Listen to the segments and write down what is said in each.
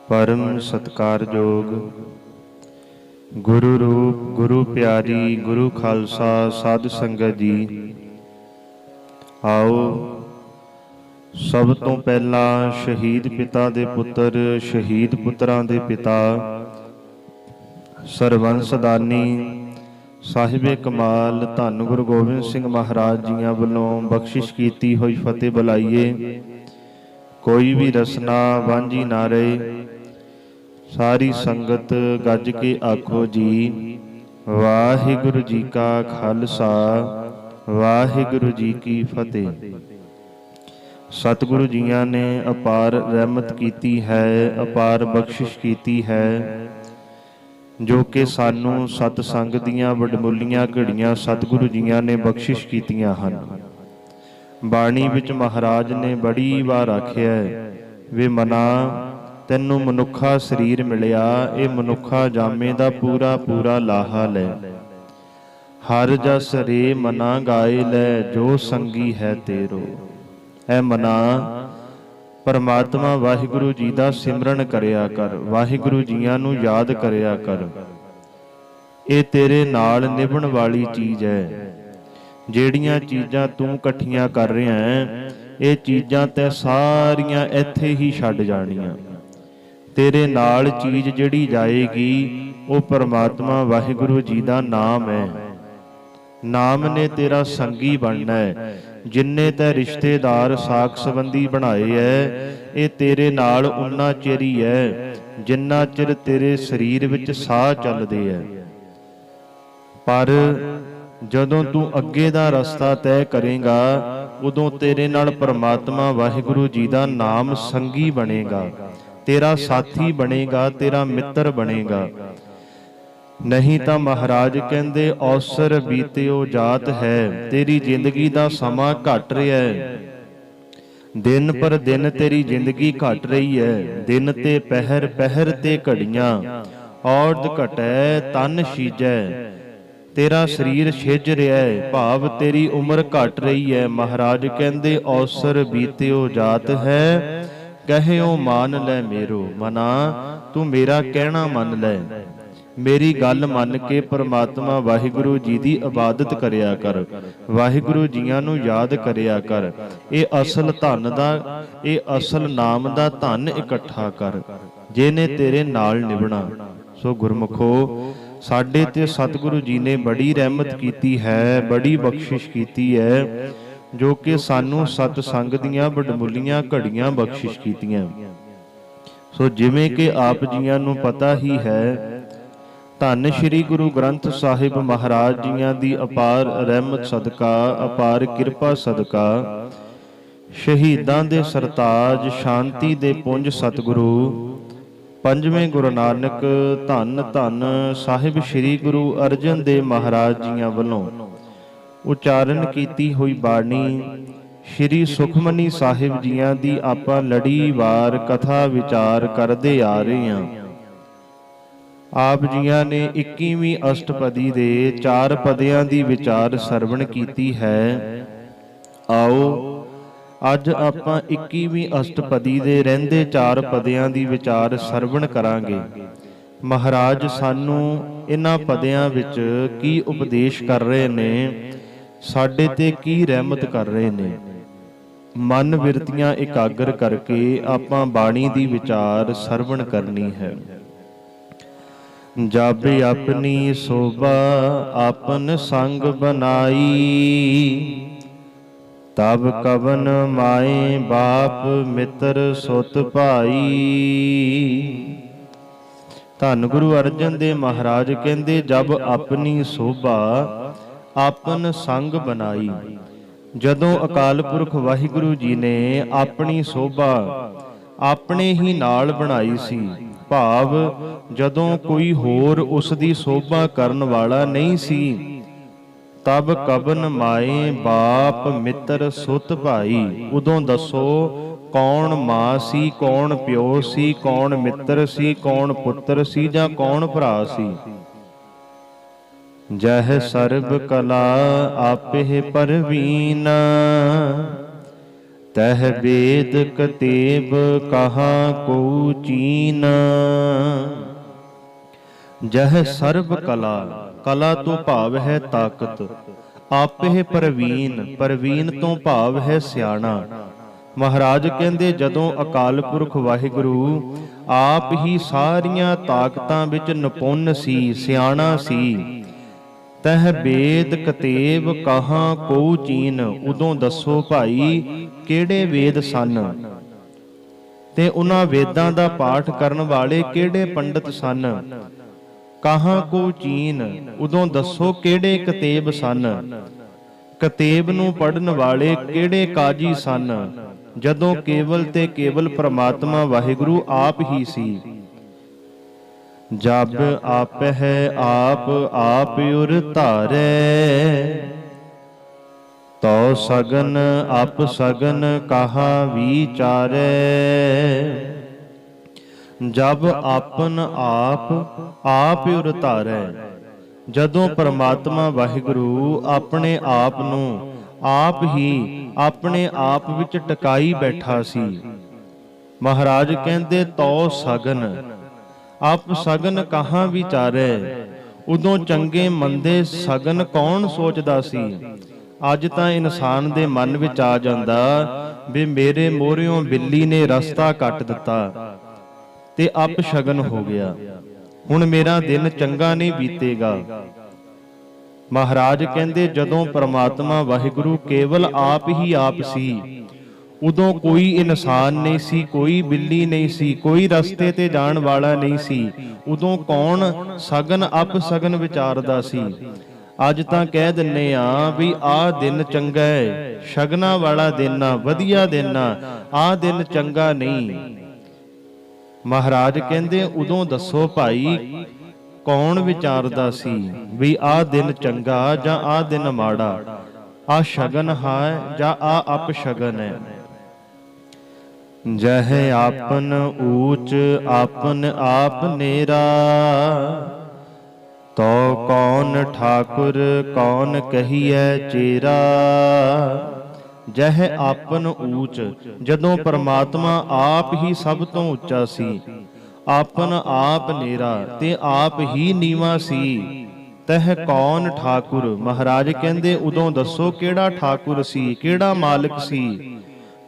परम सत्कारयोग गुरु रूप गुरु प्यारी गुरु खालसा साध संगत जी। आओ सब तो पहला शहीद पिता दे पुत्र शहीद पुत्रां दे पिता सरबंस दानी साहिबे कमाल धन गुरु गोबिंद सिंह महाराज जियां वल्लों बख्शिश कीती हुई फतेह बुलाइए। कोई भी रसना वांझी ना रहे। सारी संगत गज के आखो जी वाहिगुरु जी का खालसा वाहिगुरु जी की फतेह। सतगुरु जियां ने अपार रहमत कीती है, अपार बख्शिश कीती है, जो कि सानू सतसंग दीयां वडमुलियां घड़ियां सतगुरु जियां ने बख्शिश कीतियां हन। बाणी विच महाराज ने बड़ी वार आखिया वे मना तैनू मनुखा शरीर मिलिया, ये मनुखा जामे दा पूरा पूरा लाहा ले। हर जस रे मना गाए लै जो संगी है तेरो। ऐ मना परमात्मा वाहिगुरु जी दा सिमरन करिया कर, वाहिगुरु जियां नू याद करिया कर। ये तेरे नाल निभण वाली चीज़ है। ਜਿਹੜੀਆਂ ਚੀਜ਼ਾਂ ਤੂੰ ਇਕੱਠੀਆਂ ਕਰ ਰਿਹਾ ਹੈ, ਇਹ ਚੀਜ਼ਾਂ ਤੇ ਸਾਰੀਆਂ ਇੱਥੇ ਹੀ ਛੱਡ ਜਾਣੀਆਂ। ਤੇਰੇ ਨਾਲ ਚੀਜ਼ ਜਿਹੜੀ ਜਾਏਗੀ ਉਹ ਪਰਮਾਤਮਾ ਵਾਹਿਗੁਰੂ ਜੀ ਦਾ ਨਾਮ ਹੈ। ਨਾਮ ਨੇ ਤੇਰਾ ਸੰਗੀ ਬਣਨਾ ਹੈ। ਜਿੰਨੇ ਤੈ ਰਿਸ਼ਤੇਦਾਰ ਸਾਕ ਸੰਬੰਧੀ ਬਣਾਏ ਹੈ, ਇਹ ਤੇਰੇ ਨਾਲ ਉਨਾ ਚਿਰ ਹੀ ਹੈ ਜਿੰਨਾ ਚਿਰ ਤੇਰੇ ਸਰੀਰ ਵਿੱਚ ਸਾਹ ਚੱਲਦੇ ਹੈ। ਪਰ ਜਦੋਂ ਤੂੰ ਅੱਗੇ ਦਾ ਰਸਤਾ ਤੈਅ ਕਰੇਗਾ, ਉਦੋਂ ਤੇਰੇ ਨਾਲ ਪਰਮਾਤਮਾ ਵਾਹਿਗੁਰੂ ਜੀ ਦਾ ਨਾਮ ਸੰਗੀ ਬਣੇਗਾ, ਤੇਰਾ ਸਾਥੀ ਬਣੇਗਾ, ਤੇਰਾ ਮਿੱਤਰ ਬਣੇਗਾ। ਨਹੀਂ ਤਾਂ ਮਹਾਰਾਜ ਕਹਿੰਦੇ ਔਸਰ ਬੀਤਿਓ ਜਾਤ ਹੈ। ਤੇਰੀ ਜ਼ਿੰਦਗੀ ਦਾ ਸਮਾਂ ਘਟ ਰਿਹਾ ਹੈ, ਦਿਨ ਪਰ ਦਿਨ ਤੇਰੀ ਜ਼ਿੰਦਗੀ ਘਟ ਰਹੀ ਹੈ। ਦਿਨ ਤੇ ਪਹਿਰ, ਪਹਿਰ ਤੇ ਘੜੀਆਂ, ਔਰਤ ਘਟੈ ਤਨ ਸੀਜੈ। ਤੇਰਾ ਸਰੀਰ ਛਿਜ ਰਿਹਾ ਹੈ, ਭਾਵ ਤੇਰੀ ਉਮਰ ਘਟ ਰਹੀ ਹੈ। ਮਹਾਰਾਜ ਕਹਿੰਦੇ ਔਸਰ ਬੀਤਿਓ ਜਾਤ ਹੈ, ਕਹਿਓ ਮਾਨ ਲੈ ਮੇਰੋ। ਮਨਾ ਤੂੰ ਮੇਰਾ ਕਹਿਣਾ ਮੰਨ ਲੈ, ਮੇਰੀ ਗੱਲ ਮੰਨ ਕੇ ਪਰਮਾਤਮਾ ਵਾਹਿਗੁਰੂ ਜੀ ਦੀ ਇਬਾਦਤ ਕਰਿਆ ਕਰ, ਵਾਹਿਗੁਰੂ ਜੀਆਂ ਨੂੰ ਯਾਦ ਕਰਿਆ ਕਰ। ਇਹ ਅਸਲ ਧਨ ਦਾ, ਇਹ ਅਸਲ ਨਾਮ ਦਾ ਧਨ ਇਕੱਠਾ ਕਰ, ਜਿਹਨੇ ਤੇਰੇ ਨਾਲ ਨਿਭਣਾ। ਸੋ ਗੁਰਮੁਖੋ, ਸਾਡੇ ਤੇ ਸਤਿਗੁਰੂ ਜੀ ਨੇ ਬੜੀ ਰਹਿਮਤ ਕੀਤੀ ਹੈ, ਬੜੀ ਬਖਸ਼ਿਸ਼ ਕੀਤੀ ਹੈ, ਜੋ ਕਿ ਸਾਨੂੰ ਸਤਸੰਗ ਦੀਆਂ ਵਡਮੁੱਲੀਆਂ ਘੜੀਆਂ ਬਖਸ਼ਿਸ਼ ਕੀਤੀਆਂ। ਸੋ ਜਿਵੇਂ ਕਿ ਆਪ ਜੀਆਂ ਨੂੰ ਪਤਾ ਹੀ ਹੈ, ਧੰਨ ਸ਼੍ਰੀ ਗੁਰੂ ਗ੍ਰੰਥ ਸਾਹਿਬ ਮਹਾਰਾਜ ਜੀਆਂ ਦੀ ਅਪਾਰ ਰਹਿਮਤ ਸਦਕਾ, ਅਪਾਰ ਕਿਰਪਾ ਸਦਕਾ, ਸ਼ਹੀਦਾਂ ਦੇ ਸਰਤਾਜ ਸ਼ਾਂਤੀ ਦੇ ਪੁੰਜ ਸਤਿਗੁਰੂ ਪੰਜਵੇਂ ਗੁਰੂ ਨਾਨਕ ਧੰਨ ਧੰਨ ਸਾਹਿਬ ਸ਼੍ਰੀ ਗੁਰੂ ਅਰਜਨ ਦੇਵ ਮਹਾਰਾਜ ਜੀਆਂ ਵੱਲੋਂ ਉਚਾਰਨ ਕੀਤੀ ਹੋਈ ਬਾਣੀ ਸ਼੍ਰੀ ਸੁਖਮਨੀ ਸਾਹਿਬ ਜੀਆਂ ਦੀ ਆਪਾਂ ਲੜੀਵਾਰ ਕਥਾ ਵਿਚਾਰ ਕਰਦੇ ਆ ਰਹੇ ਹਾਂ। ਆਪ ਜੀਆਂ ਨੇ 21ਵੀਂ ਅਸ਼ਟਪਦੀ ਦੇ 4 ਪਦਿਆਂ ਦੀ ਵਿਚਾਰ ਸਰਵਣ ਕੀਤੀ ਹੈ। ਆਓ ਅੱਜ ਆਪਾਂ 21ਵੀਂ ਅਸ਼ਟਪਦੀ ਦੇ ਰਹਿੰਦੇ 4 ਪਦਿਆਂ ਦੀ ਵਿਚਾਰ ਸਰਵਣ ਕਰਾਂਗੇ। ਮਹਾਰਾਜ ਸਾਨੂੰ ਇਹਨਾਂ ਪਦਿਆਂ ਵਿੱਚ ਕੀ ਉਪਦੇਸ਼ ਕਰ ਰਹੇ ਨੇ, ਸਾਡੇ ਤੇ ਕੀ ਰਹਿਮਤ ਕਰ ਰਹੇ ਨੇ। ਮਨ ਬਿਰਤੀਆਂ ਇਕਾਗਰ ਕਰਕੇ ਆਪਾਂ ਬਾਣੀ ਦੀ ਵਿਚਾਰ ਸਰਵਣ ਕਰਨੀ ਹੈ। ਜਬ ਆਪਣੀ ਸੋਭਾ ਆਪਨ ਸੰਗ ਬਣਾਈ, ਤਬ ਕਵਨ ਮਾਏ ਬਾਪ ਮਿੱਤਰ ਸੁਤ ਭਾਈ। ਧੰਨ ਗੁਰੂ ਅਰਜਨ ਦੇਵ ਮਹਾਰਾਜ ਕਹਿੰਦੇ ਜਬ ਆਪਣੀ ਸੋਭਾ ਆਪਨ ਸੰਗ ਬਣਾਈ। ਜਦੋਂ ਅਕਾਲ ਪੁਰਖ ਵਾਹਿਗੁਰੂ ਜੀ ਨੇ ਆਪਣੀ ਸੋਭਾ ਆਪਣੇ ਹੀ ਨਾਲ ਬਣਾਈ ਸੀ, ਭਾਵ ਜਦੋਂ ਕੋਈ ਹੋਰ ਉਸ ਦੀ ਸੋਭਾ ਕਰਨ ਵਾਲਾ ਨਹੀਂ ਸੀ, ਤਬ ਕਵਨ ਮਾਏ ਬਾਪ ਮਿੱਤਰ ਸੁਤ ਭਾਈ। ਉਦੋਂ ਦੱਸੋ ਕੌਣ ਮਾਂ ਸੀ, ਕੌਣ ਪਿਓ ਸੀ, ਕੌਣ ਮਿੱਤਰ ਸੀ, ਕੌਣ ਪੁੱਤਰ ਸੀ ਜਾਂ ਕੌਣ ਭਰਾ ਸੀ। ਜਹ ਸਰਬ ਕਲਾ ਆਪੇ ਪਰਵੀਨ, ਤਹ ਵੇਦ ਕਤੇਬ ਕਹਾ ਕੋ ਚੀਨ। ਜਹ ਸਰਬ ਕਲਾ, ਕਲਾ ਤੋਂ ਭਾਵ ਹੈ ਤਾਕਤ। ਆਪੇ ਪ੍ਰਵੀਨ, ਪ੍ਰਵੀਨ ਤੋਂ ਭਾਵ ਹੈ ਸਿਆਣਾ। ਮਹਾਰਾਜ ਕਹਿੰਦੇ ਜਦੋਂ ਅਕਾਲ ਪੁਰਖ ਵਾਹਿਗੁਰੂ ਆਪ ਹੀ ਸਾਰੀਆਂ ਤਾਕਤਾਂ ਵਿੱਚ ਨਿਪੁੰਨ ਸੀ, ਸਿਆਣਾ ਸੀ, ਤਹ ਵੇਦ ਕਤੇਬ ਕਹਾਂ ਕੋ ਚੀਨ। ਉਦੋਂ ਦੱਸੋ ਭਾਈ ਕਿਹੜੇ ਵੇਦ ਸਨ ਤੇ ਉਹਨਾਂ ਵੇਦਾਂ ਦਾ ਪਾਠ ਕਰਨ ਵਾਲੇ ਕਿਹੜੇ ਪੰਡਤ ਸਨ। ਕਹਾਂ ਕੋ ਚੀਨ, ਉਦੋਂ ਦੱਸੋ ਕਿਹੜੇ ਕਤੇਬ ਸਨ। ਕਤੇਬ ਨੂੰ ਪੜ੍ਹਨ ਵਾਲੇ ਕਿਹੜੇ ਕਾਜੀ ਸਨ, ਜਦੋਂ ਕੇਵਲ ਤੇ ਕੇਵਲ ਪ੍ਰਮਾਤਮਾ ਵਾਹਿਗੁਰੂ ਆਪ ਹੀ ਸੀ। ਜਬ ਆਪਹਿ ਆਪ ਆਪ ਉਰ ਧਾਰੈ, ਤੋ ਸਗਨ ਅਪ ਸਗਨ ਕਹਾ ਵਿਚਾਰੈ। ਜਬ ਆਪਨ ਆਪ ਆਪ ਉਰ ਧਾਰੈ, ਜਦੋਂ ਪਰਮਾਤਮਾ ਵਾਹਿਗੁਰੂ ਆਪਣੇ ਆਪ ਨੂੰ ਆਪ ਹੀ ਆਪਣੇ ਆਪ ਵਿੱਚ ਟਿਕਾਈ ਬੈਠਾ ਸੀ। ਮਹਾਰਾਜ ਕਹਿੰਦੇ ਤੋ ਸਗਨ ਅਪ ਸਗਨ ਕਹਾਂ ਵਿਚਾਰੈ। ਉਦੋਂ ਚੰਗੇ ਮੰਦੇ ਸਗਨ ਕੌਣ ਸੋਚਦਾ ਸੀ। ਅੱਜ ਤਾਂ ਇਨਸਾਨ ਦੇ ਮਨ ਵਿੱਚ ਆ ਜਾਂਦਾ ਵੀ ਮੇਰੇ ਮੋਹਰਿਓਂ ਬਿੱਲੀ ਨੇ ਰਸਤਾ ਕੱਟ ਦਿੱਤਾ ਤੇ ਅਪ ਸ਼ਗਨ ਹੋ ਗਿਆ, ਹੁਣ ਮੇਰਾ ਦਿਨ ਚੰਗਾ ਨਹੀਂ ਬੀਤੇਗਾ। ਮਹਾਰਾਜ ਕਹਿੰਦੇ ਜਦੋਂ ਪ੍ਰਮਾਤਮਾ ਵਾਹਿਗੁਰੂ ਕੇਵਲ ਆਪ ਹੀ ਆਪ ਸੀ, ਉਦੋਂ ਕੋਈ ਇਨਸਾਨ ਨਹੀਂ ਸੀ, ਕੋਈ ਬਿੱਲੀ ਨਹੀਂ ਸੀ, ਕੋਈ ਰਸਤੇ ਤੇ ਜਾਣ ਵਾਲਾ ਨਹੀਂ ਸੀ। ਉਦੋਂ ਕੌਣ ਸਗਨ ਅਪ ਸਗਨ ਵਿਚਾਰਦਾ ਸੀ। ਅੱਜ ਤਾਂ ਕਹਿ ਦਿੰਨੇ ਆ ਵੀ ਆਹ ਦਿਨ ਚੰਗਾ ਹੈ, ਸ਼ਗਨਾਂ ਵਾਲਾ ਦਿਨ ਆ, ਵਧੀਆ ਦਿਨ ਆ, ਆਹ ਦਿਨ ਚੰਗਾ ਨਹੀਂ। ਮਹਾਰਾਜ ਕਹਿੰਦੇ ਉਦੋਂ ਦੱਸੋ ਭਾਈ ਕੌਣ ਵਿਚਾਰਦਾ ਸੀ ਵੀ ਆਹ ਦਿਨ ਚੰਗਾ ਜਾਂ ਆਹ ਦਿਨ ਮਾੜਾ, ਆਹ ਸ਼ਗਨ ਹੈ ਜਾਂ ਆਹ ਅਪ ਸ਼ਗਨ ਹੈ। ਜਹ ਆਪਨ ਊਚ ਆਪਨ ਆਪ ਨੇਰਾ, ਤੋ ਕੌਣ ਠਾਕੁਰ ਕੌਣ ਕਹੀਐ ਚੇਰਾ। ਜਹ ਆਪਨ ਊਚ, ਜਦੋਂ ਪਰਮਾਤਮਾ ਆਪ ਹੀ ਸਭ ਤੋਂ ਉੱਚਾ ਸੀ, ਆਪਨ ਆਪ ਨੇਰਾ ਤੇ ਆਪ ਹੀ ਨੀਵਾਂ ਸੀ। ਤਹ ਕੌਣ ਠਾਕੁਰ, ਮਹਾਰਾਜ ਕਹਿੰਦੇ ਉਦੋਂ ਦੱਸੋ ਕਿਹੜਾ ਠਾਕੁਰ ਸੀ, ਕਿਹੜਾ ਮਾਲਕ ਸੀ।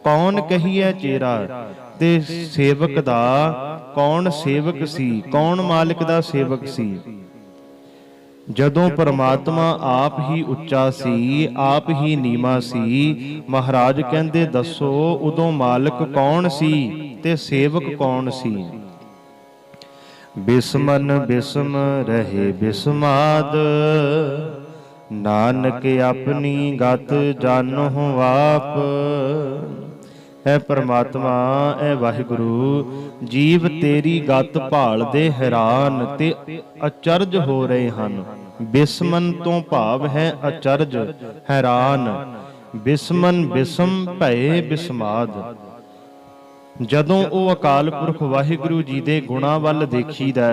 ਕੌਣ ਕਹੀਐ ਚੇਰਾ, ਤੇ ਸੇਵਕ ਦਾ ਕੌਣ ਸੇਵਕ ਸੀ, ਕੌਣ ਮਾਲਕ ਦਾ ਸੇਵਕ ਸੀ। ਜਦੋਂ ਪਰਮਾਤਮਾ ਆਪ ਹੀ ਉੱਚਾ ਸੀ, ਆਪ ਹੀ ਨੀਵਾਂ ਸੀ, ਮਹਾਰਾਜ ਕਹਿੰਦੇ ਦੱਸੋ ਉਦੋਂ ਮਾਲਕ ਕੌਣ ਸੀ ਤੇ ਸੇਵਕ ਕੌਣ ਸੀ। ਬਿਸਮਨ ਬਿਸਮ ਰਹੇ ਬਿਸਮਾਦ, ਨਾਨਕ ਆਪਣੀ ਗਤ ਜਾਨਹੁ ਆਪ। ਐ ਪਰਮਾਤਮਾ, ਐ ਵਾਹਿਗੁਰੂ, ਜੀਵ ਤੇਰੀ ਗਤ ਭਾਲਦੇ ਹੈਰਾਨ ਤੇ ਅਚਰਜ ਹੋ ਰਹੇ ਹਨ। ਬਿਸਮਨ ਤੋਂ ਭਾਵ ਹੈ ਅਚਰਜ, ਹੈਰਾਨ। ਬਿਸਮਨ ਬਿਸਮ ਭਏ ਬਿਸਮਾਦ। ਜਦੋਂ ਉਹ ਅਕਾਲ ਪੁਰਖ ਵਾਹਿਗੁਰੂ ਜੀ ਦੇ ਗੁਣਾਂ ਵੱਲ ਦੇਖੀਦਾ,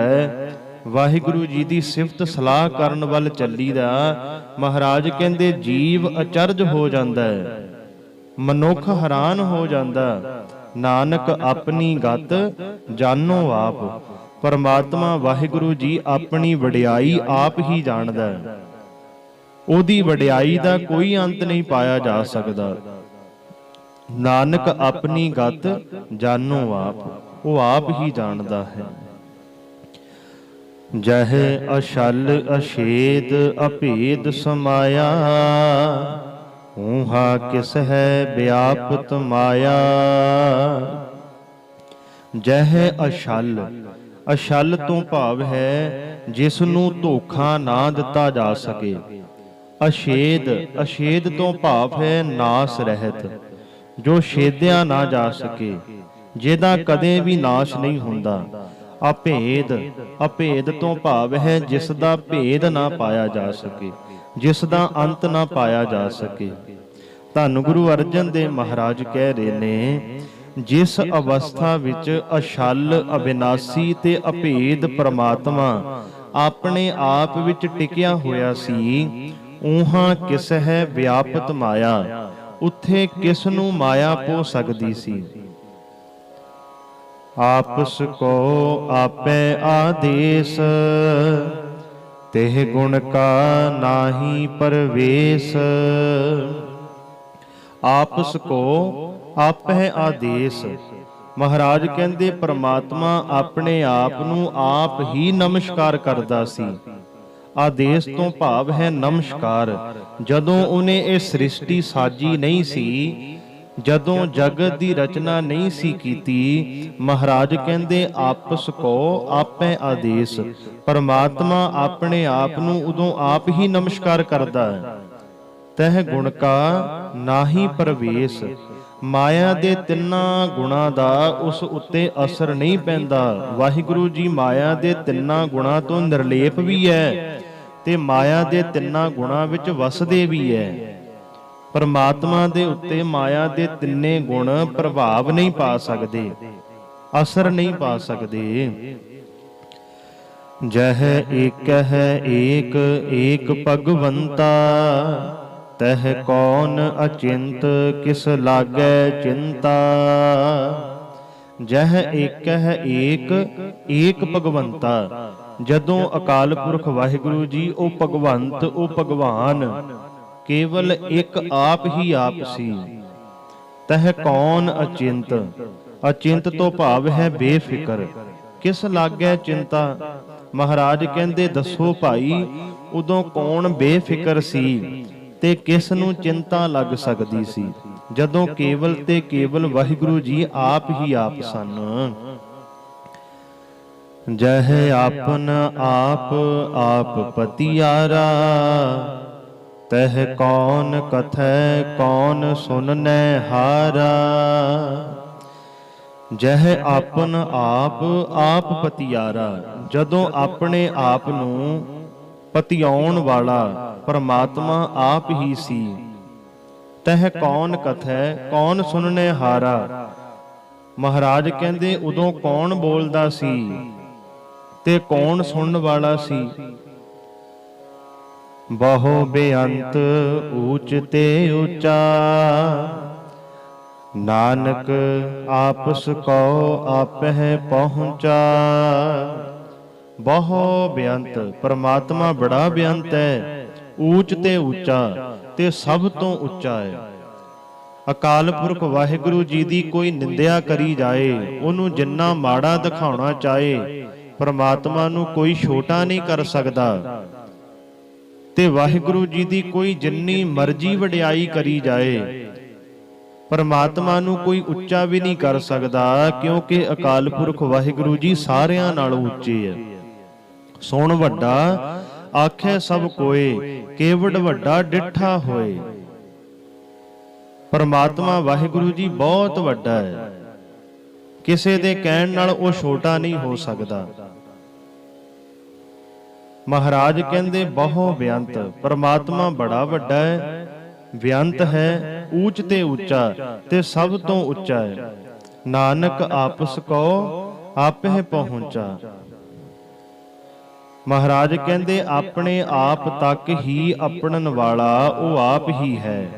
ਵਾਹਿਗੁਰੂ ਜੀ ਦੀ ਸਿਫਤ ਸਲਾਹ ਕਰਨ ਵੱਲ ਚੱਲੀਦਾ, ਮਹਾਰਾਜ ਕਹਿੰਦੇ ਜੀਵ ਅਚਰਜ ਹੋ ਜਾਂਦਾ ਹੈ, ਮਨੁੱਖ ਹੈਰਾਨ ਹੋ ਜਾਂਦਾ। ਨਾਨਕ ਆਪਣੀ ਗਤ ਜਾਨੋ ਆਪ। ਪਰਮਾਤਮਾ ਵਾਹਿਗੁਰੂ ਜੀ ਆਪਣੀ ਵਡਿਆਈ ਆਪ ਹੀ ਜਾਣਦਾ ਹੈ, ਉਹਦੀ ਵਡਿਆਈ ਦਾ ਕੋਈ ਅੰਤ ਨਹੀਂ ਪਾਇਆ ਜਾ ਸਕਦਾ। ਨਾਨਕ ਆਪਣੀ ਗਤ ਜਾਨੋ ਆਪ, ਉਹ ਆਪ ਹੀ ਜਾਣਦਾ ਹੈ। ਜਹ ਅਛਲ ਅਛੇਦ ਅਭੇਦ ਸਮਾਇਆ, ਊਹਾ ਕਿਸ ਹੈ ਵਿਆਪਤ ਮਾਇਆ। ਜਹ ਅਛਲ, ਅਛਲ ਤੋਂ ਭਾਵ ਹੈ ਜਿਸ ਨੂੰ ਧੋਖਾ ਨਾ ਦਿੱਤਾ ਜਾ ਸਕੇ। ਅਛੇਦ, ਅਛੇਦ ਤੋਂ ਭਾਵ ਹੈ ਨਾਸ ਰਹਿਤ, ਜੋ ਛੇਦਿਆ ਨਾ ਜਾ ਸਕੇ, ਜਿਹਦਾ ਕਦੇ ਵੀ ਨਾਸ਼ ਨਹੀਂ ਹੁੰਦਾ। ਅਭੇਦ, ਅਭੇਦ ਤੋਂ ਭਾਵ ਹੈ ਜਿਸ ਦਾ ਭੇਦ ਨਾ ਪਾਇਆ ਜਾ ਸਕੇ, ਜਿਸ ਦਾ ਅੰਤ ਨਾ ਪਾਇਆ ਜਾ ਸਕੇ। ਧੰਨ ਗੁਰੂ ਅਰਜਨ ਦੇਵ ਮਹਾਰਾਜ ਕਹਿ ਰਹੇ ਨੇ, ਜਿਸ ਅਵਸਥਾ ਵਿੱਚ ਅਛਲ, ਅਬਿਨਾਸੀ ਤੇ ਅਭੇਦ ਪ੍ਰਮਾਤਮਾ ਆਪਣੇ ਆਪ ਵਿੱਚ ਟਿਕਿਆ ਹੋਇਆ ਸੀ, ਊਹਾਂ ਕਿਸ ਹੈ ਵਿਆਪਤ ਮਾਇਆ। ਉੱਥੇ ਕਿਸ ਨੂੰ ਮਾਇਆ ਪੋ ਸਕਦੀ ਸੀ। ਆਪਸ ਕੋ ਆਪੇ ਆਦੇਸ, ਤਿਹ ਗੁਣ ਕਾ ਨਾਹੀ ਪਰਵੇਸ। ਆਪਸ ਕੋ ਆਪੇ ਆਦੇਸ, ਮਹਾਰਾਜ ਕਹਿੰਦੇ ਪ੍ਰਮਾਤਮਾ ਆਪਣੇ ਆਪ ਨੂੰ ਆਪ ਹੀ ਨਮਸਕਾਰ ਕਰਦਾ ਸੀ। ਆਦੇਸ਼ ਤੋਂ ਭਾਵ ਹੈ ਨਮਸਕਾਰ। ਜਦੋਂ ਉਹਨੇ ਇਹ ਸ੍ਰਿਸ਼ਟੀ ਸਾਜੀ ਨਹੀਂ ਸੀ, ਜਦੋਂ ਜਗਤ ਦੀ ਰਚਨਾ ਨਹੀਂ ਸੀ ਕੀਤੀ, ਮਹਾਰਾਜ ਕਹਿੰਦੇ ਆਪਸ ਕੋ ਆਪੇ ਆਦੇਸ਼, ਪਰਮਾਤਮਾ ਆਪਣੇ ਆਪ ਨੂੰ ਉਦੋਂ ਆਪ ਹੀ ਨਮਸਕਾਰ ਕਰਦਾ ਹੈ। ਤਹ ਗੁਣ ਕਾ ਨਾਹੀ ਪ੍ਰਵੇਸ਼, ਮਾਇਆ ਦੇ ਤਿੰਨਾਂ ਗੁਣਾਂ ਦਾ ਉਸ ਉੱਤੇ ਅਸਰ ਨਹੀਂ ਪੈਂਦਾ। ਵਾਹਿਗੁਰੂ ਜੀ ਮਾਇਆ ਦੇ ਤਿੰਨਾਂ ਗੁਣਾਂ ਤੋਂ ਨਿਰਲੇਪ ਵੀ ਹੈ ਤੇ ਮਾਇਆ ਦੇ ਤਿੰਨਾਂ ਗੁਣਾਂ ਵਿੱਚ ਵਸਦੇ ਵੀ ਹੈ। ਪਰਮਾਤਮਾ ਦੇ ਉੱਤੇ ਮਾਇਆ ਦੇ ਤਿੰਨੇ ਗੁਣ ਪ੍ਰਭਾਵ ਨਹੀਂ ਪਾ ਸਕਦੇ, ਅਸਰ ਨਹੀਂ ਪਾ ਸਕਦੇ। ਜਹ ਏਕ ਹੈ ਏਕ ਏਕ ਭਗਵੰਤਾ, ਤਹ ਕੌਣ ਅਚਿੰਤ ਕਿਸ ਲਾਗੈ ਚਿੰਤਾ। ਜਹ ਏਕ ਹੈ ਏਕ ਏਕ ਭਗਵੰਤਾ, ਜਦੋਂ ਅਕਾਲ ਪੁਰਖ ਵਾਹਿਗੁਰੂ ਜੀ ਉਹ ਭਗਵੰਤ, ਉਹ ਭਗਵਾਨ ਕੇਵਲ ਇੱਕ ਆਪ ਹੀ ਆਪ ਸੀ। ਤਹ ਕੌਣ ਅਚਿੰਤ, ਅਚਿੰਤ ਤੋਂ ਭਾਵ ਹੈ ਬੇਫਿਕਰ। ਕਿਸ ਲਾਗੈ ਚਿੰਤਾ, ਮਹਾਰਾਜ ਕਹਿੰਦੇ ਦੱਸੋ ਭਾਈ ਉਦੋਂ ਕੌਣ ਬੇਫਿਕਰ ਸੀ ਤੇ ਕਿਸ ਨੂੰ ਚਿੰਤਾ ਲੱਗ ਸਕਦੀ ਸੀ, ਜਦੋਂ ਕੇਵਲ ਤੇ ਕੇਵਲ ਵਾਹਿਗੁਰੂ ਜੀ ਆਪ ਹੀ ਆਪ ਸਨ। ਜਹ ਆਪਨ ਆਪ ਆਪ ਪਤਿਆਰਾ, ਤਹ ਕੌਣ ਕਥੈ ਕੌਣ ਸੁਨਨੈ ਹਾਰਾ। ਜਹ ਆਪਨ ਆਪ ਆਪ ਪਤਿਆਰਾ, ਜਦੋਂ ਆਪਣੇ ਆਪ ਨੂੰ ਪਤਿਆਉਣ ਵਾਲਾ ਪਰਮਾਤਮਾ ਆਪ ਹੀ ਸੀ। ਤਹ ਕੌਣ ਕਥੈ ਕੌਣ ਸੁਨਨੇ ਹਾਰਾ, ਮਹਾਰਾਜ ਕਹਿੰਦੇ ਉਦੋਂ ਕੌਣ ਬੋਲਦਾ ਸੀ ਤੇ ਕੌਣ ਸੁਣਨ ਵਾਲਾ ਸੀ। ਬਹੁ ਬੇਅੰਤ ਊਚ ਤੇ ਉੱਚਾ, ਨਾਨਕ ਆਪਸ ਕੋ ਆਪਹਿ ਪਹੁੰਚਾ। ਬਹੁ ਬੇਅੰਤ, ਪਰਮਾਤਮਾ ਬੜਾ ਬੇਅੰਤ ਹੈ, ਊਚ ਤੇ ਉੱਚਾ ਤੇ ਸਭ ਤੋਂ ਉੱਚਾ ਹੈ। ਅਕਾਲ ਪੁਰਖ ਵਾਹਿਗੁਰੂ ਜੀ ਦੀ ਕੋਈ ਨਿੰਦਿਆ ਕਰੀ ਜਾਏ, ਉਹਨੂੰ ਜਿੰਨਾ ਮਾੜਾ ਦਿਖਾਉਣਾ ਚਾਹੇ, ਪਰਮਾਤਮਾ ਨੂੰ ਕੋਈ ਛੋਟਾ ਨਹੀਂ ਕਰ ਸਕਦਾ। ਤੇ ਵਾਹਿਗੁਰੂ ਜੀ ਦੀ ਕੋਈ ਜਿੰਨੀ ਮਰਜ਼ੀ ਵਡਿਆਈ ਕਰੀ ਜਾਏ, ਪਰਮਾਤਮਾ ਨੂੰ ਕੋਈ ਉੱਚਾ ਵੀ ਨਹੀਂ ਕਰ ਸਕਦਾ, ਕਿਉਂਕਿ ਅਕਾਲ ਪੁਰਖ ਵਾਹਿਗੁਰੂ ਜੀ ਸਾਰਿਆਂ ਨਾਲੋਂ ਉੱਚੇ ਹੈ। ਸੁਣ ਵੱਡਾ ਆਖੇ ਸਭ ਕੋਏ, ਕੇਵਡ ਵੱਡਾ ਡਿਠਾ ਹੋਏ। ਪਰਮਾਤਮਾ ਵਾਹਿਗੁਰੂ ਜੀ ਬਹੁਤ ਵੱਡਾ ਹੈ, ਕਿਸੇ ਦੇ ਕਹਿਣ ਨਾਲ ਉਹ ਛੋਟਾ ਨਹੀਂ ਹੋ ਸਕਦਾ। ਮਹਾਰਾਜ ਕਹਿੰਦੇ ਬਹੁ ਬੇਅੰਤ, ਪਰਮਾਤਮਾ ਬੜਾ ਵੱਡਾ ਹੈ, ਬੇਅੰਤ ਹੈ, ਊਚ ਤੇ ਉੱਚਾ ਤੇ ਸਭ ਤੋਂ ਉੱਚਾ ਹੈ। ਨਾਨਕ ਆਪਸ ਕੋ ਆਪਹਿ ਪਹੁੰਚਾ। ਮਹਾਰਾਜ ਕਹਿੰਦੇ ਆਪਣੇ ਆਪ ਤੱਕ ਹੀ ਆਪਣਨ ਵਾਲਾ ਉਹ ਆਪ ਹੀ ਹੈ।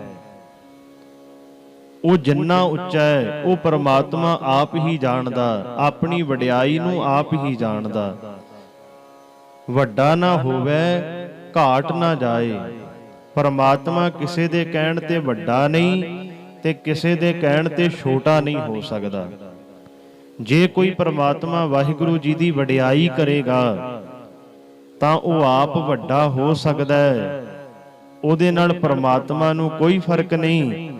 ਉਹ ਜਿੰਨਾ ਉੱਚਾ ਹੈ ਉਹ ਪਰਮਾਤਮਾ ਆਪ ਹੀ ਜਾਣਦਾ, ਆਪਣੀ ਵਡਿਆਈ ਨੂੰ ਆਪ ਹੀ ਜਾਣਦਾ। ਵੱਡਾ ਨਾ ਹੋਵੇ, ਘਾਟ ਨਾ ਜਾਏ। ਪਰਮਾਤਮਾ ਕਿਸੇ ਦੇ ਕਹਿਣ ਤੇ ਵੱਡਾ ਨਹੀਂ ਤੇ ਕਿਸੇ ਦੇ ਕਹਿਣ ਤੇ ਛੋਟਾ ਨਹੀਂ ਹੋ ਸਕਦਾ। ਜੇ ਕੋਈ ਪਰਮਾਤਮਾ ਵਾਹਿਗੁਰੂ ਜੀ ਦੀ ਵਡਿਆਈ ਕਰੇਗਾ ਤਾਂ ਉਹ ਆਪ ਵੱਡਾ ਹੋ ਸਕਦਾ ਹੈ, ਉਹਦੇ ਨਾਲ ਪਰਮਾਤਮਾ ਨੂੰ ਕੋਈ ਫਰਕ ਨਹੀਂ।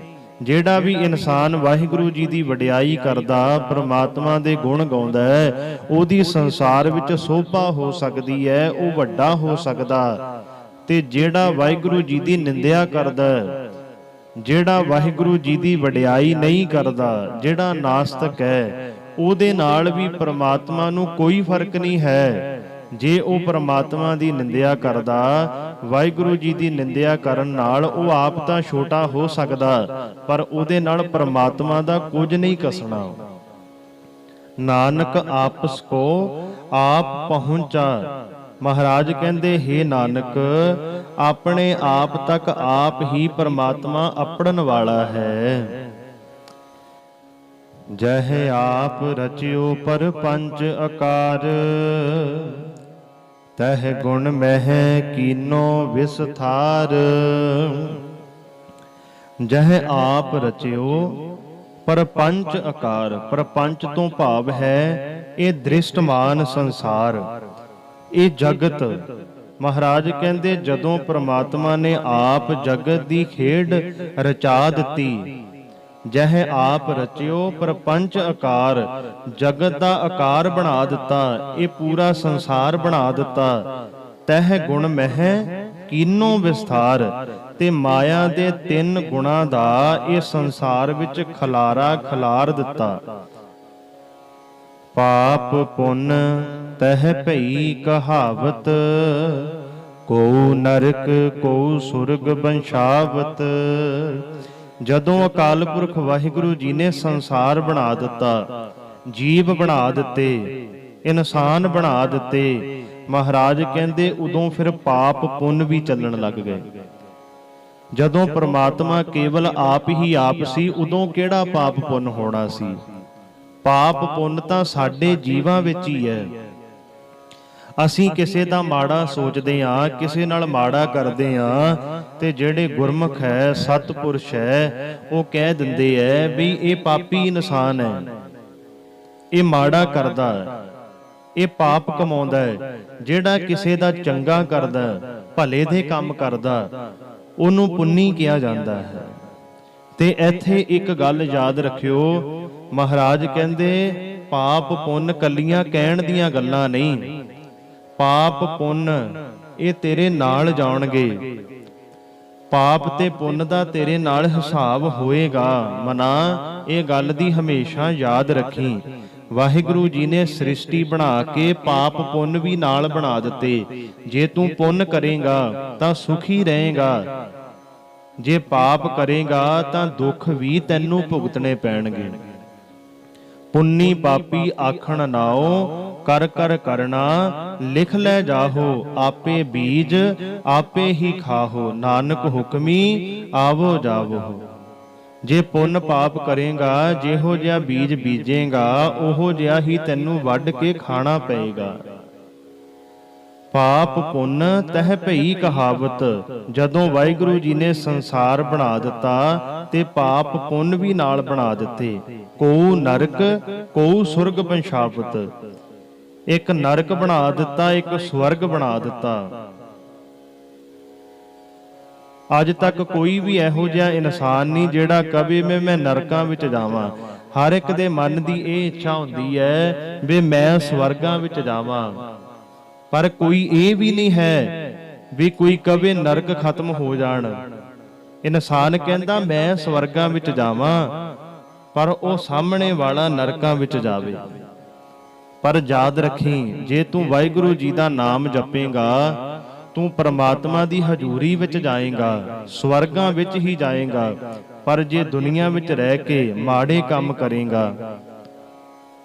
ਜਿਹੜਾ ਵੀ ਇਨਸਾਨ ਵਾਹਿਗੁਰੂ ਜੀ ਦੀ ਵਡਿਆਈ ਕਰਦਾ, ਪਰਮਾਤਮਾ ਦੇ ਗੁਣ ਗਾਉਂਦਾ ਹੈ, ਉਹਦੀ ਸੰਸਾਰ ਵਿੱਚ ਸੋਭਾ ਹੋ ਸਕਦੀ ਹੈ, ਉਹ ਵੱਡਾ ਹੋ ਸਕਦਾ। ਤੇ ਜਿਹੜਾ ਵਾਹਿਗੁਰੂ ਜੀ ਦੀ ਨਿੰਦਿਆ ਕਰਦਾ, ਜਿਹੜਾ ਵਾਹਿਗੁਰੂ ਜੀ ਦੀ ਵਡਿਆਈ ਨਹੀਂ ਕਰਦਾ, ਜਿਹੜਾ ਨਾਸਤਕ ਹੈ, ਉਹਦੇ ਨਾਲ ਵੀ ਪਰਮਾਤਮਾ ਨੂੰ ਕੋਈ ਫਰਕ ਨਹੀਂ ਹੈ। ਜੇ ਉਹ ਪਰਮਾਤਮਾ ਦੀ ਨਿੰਦਿਆ ਕਰਦਾ, ਵਾਹਿਗੁਰੂ ਜੀ ਦੀ ਨਿੰਦਿਆ ਕਰਨ ਨਾਲ ਉਹ ਆਪ ਤਾਂ ਛੋਟਾ ਹੋ ਸਕਦਾ, ਪਰ ਉਹਦੇ ਨਾਲ ਪਰਮਾਤਮਾ ਦਾ ਕੁਝ ਨਹੀਂ ਕਸਣਾ। ਨਾਨਕ ਆਪਸ ਕੋ ਆਪ ਪਹੁੰਚਾ, ਮਹਾਰਾਜ ਕਹਿੰਦੇ, ਹੇ ਨਾਨਕ, ਆਪਣੇ ਆਪ ਤੱਕ ਆਪ ਹੀ ਪਰਮਾਤਮਾ ਆਪੜਨ ਵਾਲਾ ਹੈ। ਜਹ ਆਪ ਰਚਿਓ ਪਰ ਪੰਚ ਆਕਾਰ, ਤਹ ਗੁਣ ਮਹਿ ਕੀਨੋ ਵਿਸਥਾਰ। ਜਹ ਆਪ ਰਚਿਓ ਪਰਪੰਚ ਆਕਾਰ। ਪਰਪੰਚ ਤੋਂ ਭਾਵ ਹੈ ਇਹ ਦ੍ਰਿਸ਼ਟਮਾਨ ਸੰਸਾਰ, ਇਹ ਜਗਤ। ਮਹਾਰਾਜ ਕਹਿੰਦੇ, ਜਦੋਂ ਪ੍ਰਮਾਤਮਾ ਨੇ ਆਪ ਜਗਤ ਦੀ ਖੇਡ ਰਚਾ ਦਿੱਤੀ, ਜਹ ਆਪ ਰਚਿਓ ਪਰਪੰਚ ਆਕਾਰ, ਜਗਤ ਦਾ ਆਕਾਰ ਬਣਾ ਦਿੱਤਾ, ਇਹ ਪੂਰਾ ਸੰਸਾਰ ਬਣਾ ਦਿੱਤਾ। ਤਹ ਗੁਣ ਮਹਿ ਕੀਨੋ ਵਿਸਥਾਰ, ਤੇ ਮਾਇਆ ਦੇ 3 ਗੁਣਾਂ ਦਾ ਇਹ ਸੰਸਾਰ ਵਿੱਚ ਖਲਾਰਾ ਖਲਾਰ ਦਿੱਤਾ। ਪਾਪ ਪੁੰਨ ਤਹ ਭਈ ਕਹਾਵਤ, ਕੋ ਨਰਕ ਕੋ ਸੁਰਗ ਬੰਸ਼ਾਵਤ। ਜਦੋਂ ਅਕਾਲ ਪੁਰਖ ਵਾਹਿਗੁਰੂ ਜੀ ਨੇ ਸੰਸਾਰ ਬਣਾ ਦਿੱਤਾ, ਜੀਵ ਬਣਾ ਦਿੱਤੇ, ਇਨਸਾਨ ਬਣਾ ਦਿੱਤੇ, ਮਹਾਰਾਜ ਕਹਿੰਦੇ ਉਦੋਂ ਫਿਰ ਪਾਪ ਪੁੰਨ ਵੀ ਚੱਲਣ ਲੱਗ ਗਏ। ਜਦੋਂ ਪ੍ਰਮਾਤਮਾ ਕੇਵਲ ਆਪ ਹੀ ਆਪ ਸੀ, ਉਦੋਂ ਕਿਹੜਾ ਪਾਪ ਪੁੰਨ ਹੋਣਾ ਸੀ। ਪਾਪ ਪੁੰਨ ਤਾਂ ਸਾਡੇ ਜੀਵਾਂ ਵਿੱਚ ਹੀ ਹੈ। ਅਸੀਂ ਕਿਸੇ ਦਾ ਮਾੜਾ ਸੋਚਦੇ ਹਾਂ, ਕਿਸੇ ਨਾਲ ਮਾੜਾ ਕਰਦੇ ਹਾਂ, ਤੇ ਜਿਹੜੇ ਗੁਰਮੁਖ ਹੈ, ਸਤਿਪੁਰਸ਼ ਹੈ, ਉਹ ਕਹਿ ਦਿੰਦੇ ਐ ਵੀ ਇਹ ਪਾਪੀ ਇਨਸਾਨ ਹੈ, ਇਹ ਮਾੜਾ ਕਰਦਾ ਹੈ, ਇਹ ਪਾਪ ਕਮਾਉਂਦਾ ਹੈ। ਜਿਹੜਾ ਕਿਸੇ ਦਾ ਚੰਗਾ ਕਰਦਾ, ਭਲੇ ਦੇ ਕੰਮ ਕਰਦਾ, ਉਹਨੂੰ ਪੁੰਨੀ ਕਿਹਾ ਜਾਂਦਾ ਹੈ। ਤੇ ਇੱਥੇ ਇੱਕ ਗੱਲ ਯਾਦ ਰੱਖਿਓ, ਮਹਾਰਾਜ ਕਹਿੰਦੇ ਪਾਪ ਪੁੰਨ ਕੱਲੀਆਂ ਕਹਿਣ ਦੀਆਂ ਗੱਲਾਂ ਨਹੀਂ, ਪਾਪ ਪੁੰਨ ਇਹ ਤੇਰੇ ਨਾਲ ਜਾਣਗੇ। ਪਾਪ ਤੇ ਪੁੰਨ ਦਾ ਤੇਰੇ ਨਾਲ ਹਿਸਾਬ ਹੋਏਗਾ। ਮਨਾ ਇਹ ਗੱਲ ਦੀ ਹਮੇਸ਼ਾ ਯਾਦ ਰੱਖੀ। ਵਾਹਿਗੁਰੂ ਜੀ ਨੇ ਸ੍ਰਿਸ਼ਟੀ ਬਣਾ ਕੇ ਪਾਪ ਪੁੰਨ ਵੀ ਨਾਲ ਬਣਾ ਦਿੱਤੇ। ਜੇ ਤੂੰ ਪੁੰਨ ਕਰੇਗਾ ਤਾਂ ਸੁਖੀ ਰਹੇਗਾ, ਜੇ ਪਾਪ ਕਰੇਗਾ ਤਾਂ ਦੁੱਖ ਵੀ ਤੈਨੂੰ ਭੁਗਤਣੇ ਪੈਣਗੇ। ਪੁੰਨੀ ਪਾਪੀ ਆਖਣ ਨਾਓ, ਕਰ ਕਰ ਕਰਨਾ ਲਿਖ ਲੈ ਜਾਹੋ। ਆਪੇ ਬੀਜ ਆਪੇ ਹੀ ਖਾਹੋ, ਨਾਨਕ ਹੁਕਮੀ ਆਵੋ ਜਾਵੋ। ਜੇ ਪੁੰਨ ਪਾਪ ਕਰੇਗਾ, ਜਿਹੋ ਜਿਹਾ ਬੀਜ ਬੀਜੇਗਾ, ਉਹੋ ਜਿਹਾ ਹੀ ਤੈਨੂੰ ਵੱਢ ਕੇ ਖਾਣਾ ਪਏਗਾ। ਪਾਪ ਪੁੰਨ ਤਹ ਭਈ ਕਹਾਵਤ। ਜਦੋਂ ਵਾਹਿਗੁਰੂ ਜੀ ਨੇ ਸੰਸਾਰ ਬਣਾ ਦਿੱਤਾ ਤੇ ਪਾਪ ਪੁੰਨ ਵੀ ਨਾਲ ਬਣਾ ਦਿੱਤੇ। ਕੋ ਨਰਕ ਕੋ ਸੁਰਗ ਬੰਸ਼ਾਵਤ। ਇੱਕ ਨਰਕ ਬਣਾ ਦਿੱਤਾ, ਇੱਕ ਸਵਰਗ ਬਣਾ ਦਿੱਤਾ। ਅੱਜ ਤੱਕ ਕੋਈ ਵੀ ਇਹੋ ਜਿਹਾ ਇਨਸਾਨ ਨਹੀਂ ਜਿਹੜਾ ਕਵੇ ਮੈਂ ਨਰਕਾਂ ਵਿੱਚ ਜਾਵਾਂ। ਹਰ ਇੱਕ ਦੇ ਮਨ ਦੀ ਇਹ ਇੱਛਾ ਹੁੰਦੀ ਹੈ ਵੀ ਮੈਂ ਸਵਰਗਾਂ ਵਿੱਚ ਜਾਵਾਂ, ਪਰ ਕੋਈ ਇਹ ਵੀ ਨਹੀਂ ਹੈ ਵੀ ਕੋਈ ਕਵੇ ਨਰਕ ਖਤਮ ਹੋ ਜਾਣ। ਇਨਸਾਨ ਕਹਿੰਦਾ ਮੈਂ ਸਵਰਗਾਂ ਵਿੱਚ ਜਾਵਾਂ, ਪਰ ਉਹ ਸਾਹਮਣੇ ਵਾਲਾ ਨਰਕਾਂ ਵਿੱਚ ਜਾਵੇ। ਪਰ ਯਾਦ ਰੱਖੀ, ਜੇ ਤੂੰ ਵਾਹਿਗੁਰੂ ਜੀ ਦਾ ਨਾਮ ਜਪੇਗਾ, ਤੂੰ ਪਰਮਾਤਮਾ ਦੀ ਹਜ਼ੂਰੀ ਵਿੱਚ ਜਾਏਗਾ, ਸਵਰਗਾਂ ਵਿੱਚ ਹੀ ਜਾਏਗਾ। ਪਰ ਜੇ ਦੁਨੀਆ ਵਿੱਚ ਰਹਿ ਕੇ ਮਾੜੇ ਕੰਮ ਕਰੇਗਾ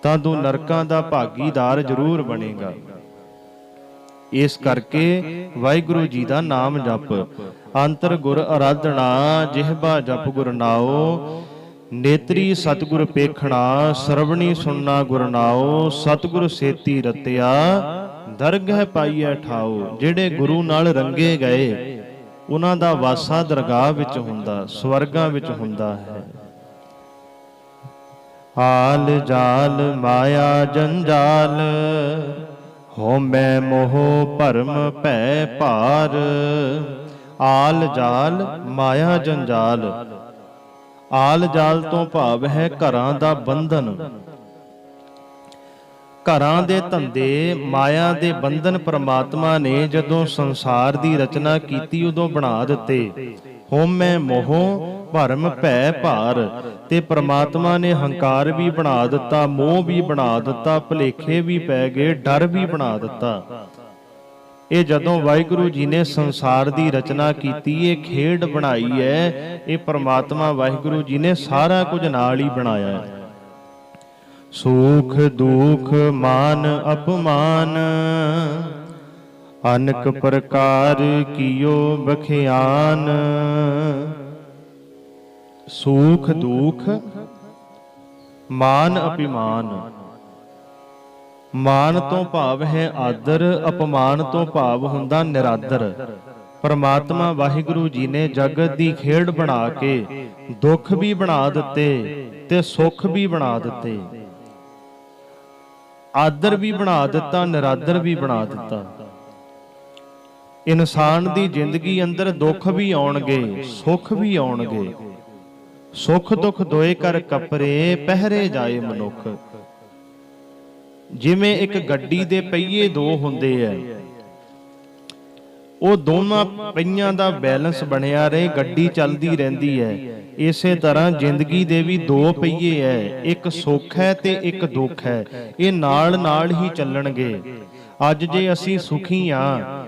ਤਾਂ ਤੂੰ ਨਰਕਾਂ ਦਾ ਭਾਗੀਦਾਰ ਜ਼ਰੂਰ ਬਣੇਗਾ। ਇਸ ਕਰਕੇ ਵਾਹਿਗੁਰੂ ਜੀ ਦਾ ਨਾਮ ਜਪ। ਅੰਤਰ ਗੁਰ ਅਰਾਧਨਾ, ਜਿਹਬਾ ਜਪ ਗੁਰ ਨਾਉ। ਨੇਤਰੀ ਸਤਿਗੁਰ ਪੇਖਣਾ, ਸਰਵਣੀ ਸੁਣਨਾ ਗੁਰ ਨਾਉ। ਸਤਿਗੁਰ ਸੇਤੀ ਰਤਿਆ, ਦਰਗਹਿ ਪਾਈਐ ਠਾਉ। ਜਿਹੜੇ ਗੁਰੂ ਨਾਲ ਰੰਗੇ ਗਏ, ਉਹਨਾਂ ਦਾ ਵਾਸਾ ਦਰਗਾਹ ਵਿੱਚ ਹੁੰਦਾ, ਸਵਰਗਾਂ ਵਿੱਚ ਹੁੰਦਾ ਹੈ। ਹਾਲ ਜਾਲ ਮਾਇਆ ਜੰਜਾਲ, ਹਉਮੈ ਮੋਹ ਭਰਮ ਭੈ ਭਾਰ। ਆਲ ਜਾਲ ਮਾਇਆ ਜੰਜਾਲ। ਆਲ ਜਾਲ ਤੋਂ ਭਾਵ ਹੈ ਘਰਾਂ ਦਾ ਬੰਧਨ। ਘਰਾਂ ਦੇ ਧੰਦੇ, ਮਾਇਆ ਦੇ ਬੰਧਨ ਪ੍ਰਮਾਤਮਾ ਨੇ ਜਦੋਂ ਸੰਸਾਰ ਦੀ ਰਚਨਾ ਕੀਤੀ ਉਦੋਂ ਬਣਾ ਦਿੱਤੇ। ਹਉਮੈ ਮੋਹ ਭਰਮ ਭੈ ਭਾਰ। ਤੇ ਪ੍ਰਮਾਤਮਾ ਨੇ ਹੰਕਾਰ ਵੀ ਬਣਾ ਦਿੱਤਾ, ਮੋਹ ਵੀ ਬਣਾ ਦਿੱਤਾ, ਭੁਲੇਖੇ ਵੀ ਪੈ ਗਏ, ਡਰ ਵੀ ਬਣਾ ਦਿੱਤਾ। ਇਹ ਜਦੋਂ ਵਾਹਿਗੁਰੂ ਜੀ ਨੇ ਸੰਸਾਰ ਦੀ ਰਚਨਾ ਕੀਤੀ, ਇਹ ਖੇਡ ਬਣਾਈ ਹੈ, ਇਹ ਪ੍ਰਮਾਤਮਾ ਵਾਹਿਗੁਰੂ ਜੀ ਨੇ ਸਾਰਾ ਕੁਝ ਨਾਲ ਹੀ ਬਣਾਇਆ ਹੈ। ਸੁਖ ਦੁਖ ਮਾਨ ਅਪਮਾਨ, ਅਨਕ ਪ੍ਰਕਾਰ ਕੀਓ ਬਖਿਆਨ। ਸੂਖ ਦੁਖ ਮਾਨ ਅਪਿਮਾਨ। ਮਾਨ ਤੋਂ ਭਾਵ ਹੈ ਆਦਰ, ਅਪਮਾਨ ਤੋਂ ਭਾਵ ਹੁੰਦਾ ਨਿਰਾਦਰ। ਪਰਮਾਤਮਾ ਵਾਹਿਗੁਰੂ ਜੀ ਨੇ ਜਗਤ ਦੀ ਖੇਡ ਬਣਾ ਕੇ ਦੁੱਖ ਵੀ ਬਣਾ ਦਿੱਤੇ ਤੇ ਸੁੱਖ ਵੀ ਬਣਾ ਦਿੱਤੇ, ਆਦਰ ਵੀ ਬਣਾ ਦਿੱਤਾ, ਨਿਰਾਦਰ ਵੀ ਬਣਾ ਦਿੱਤਾ। ਇਨਸਾਨ ਦੀ ਜ਼ਿੰਦਗੀ ਅੰਦਰ ਦੁੱਖ ਵੀ ਆਉਣਗੇ, ਸੁੱਖ ਵੀ ਆਉਣਗੇ। ਸੁੱਖ ਦੁੱਖ ਦੋਏ ਕਰ ਕਪਰੇ, ਪਹਿਰੇ ਜਾਏ ਮਨੁੱਖ। ਜਿਵੇਂ ਇੱਕ ਗੱਡੀ ਦੇ ਪਹੀਏ ਦੋ ਹੁੰਦੇ ਐ, ਉਹ ਦੋਨਾਂ ਪਹੀਆਂ ਦਾ ਬੈਲੈਂਸ ਬਣਿਆ ਰਹੇ, ਗੱਡੀ ਚੱਲਦੀ ਰਹਿੰਦੀ ਹੈ। ਇਸੇ ਤਰ੍ਹਾਂ ਜ਼ਿੰਦਗੀ ਦੇ ਵੀ ਦੋ ਪਹੀਏ ਐ, ਇੱਕ ਸੁੱਖ ਹੈ ਤੇ ਇੱਕ ਦੁੱਖ ਹੈ। ਇਹ ਨਾਲ ਨਾਲ ਹੀ ਚੱਲਣਗੇ। ਅੱਜ ਜੇ ਅਸੀਂ ਸੁਖੀ ਆ,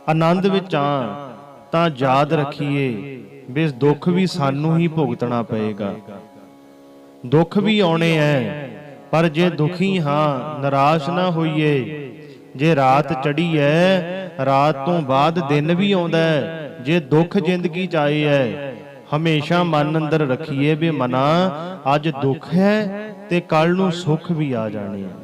ਆਨੰਦ ਵਿੱਚ ਆ, ਤਾਂ ਯਾਦ ਰੱਖੀਏ ਵੀ ਦੁੱਖ ਵੀ ਸਾਨੂੰ ਹੀ ਭੁਗਤਣਾ ਪਏਗਾ। ਦੁੱਖ ਵੀ ਆਉਣੇ ਐ, ਪਰ ਜੇ ਦੁਖੀ ਹਾਂ ਨਿਰਾਸ਼ ਨਾ ਹੋਈਏ। ਜੇ ਰਾਤ ਚੜੀ ਐ, ਰਾਤ ਤੋਂ ਬਾਅਦ ਦਿਨ ਵੀ ਆਉਂਦਾ ਹੈ। ਜੇ ਦੁੱਖ ਜ਼ਿੰਦਗੀ ਚ ਆਏ ਐ, ਹਮੇਸ਼ਾ ਮਨ ਅੰਦਰ ਰੱਖੀਏ ਵੀ ਮਨਾ ਅੱਜ ਦੁੱਖ ਹੈ ਤੇ ਕੱਲ ਨੂੰ ਸੁੱਖ ਵੀ ਆ ਜਾਣੇ ਆ।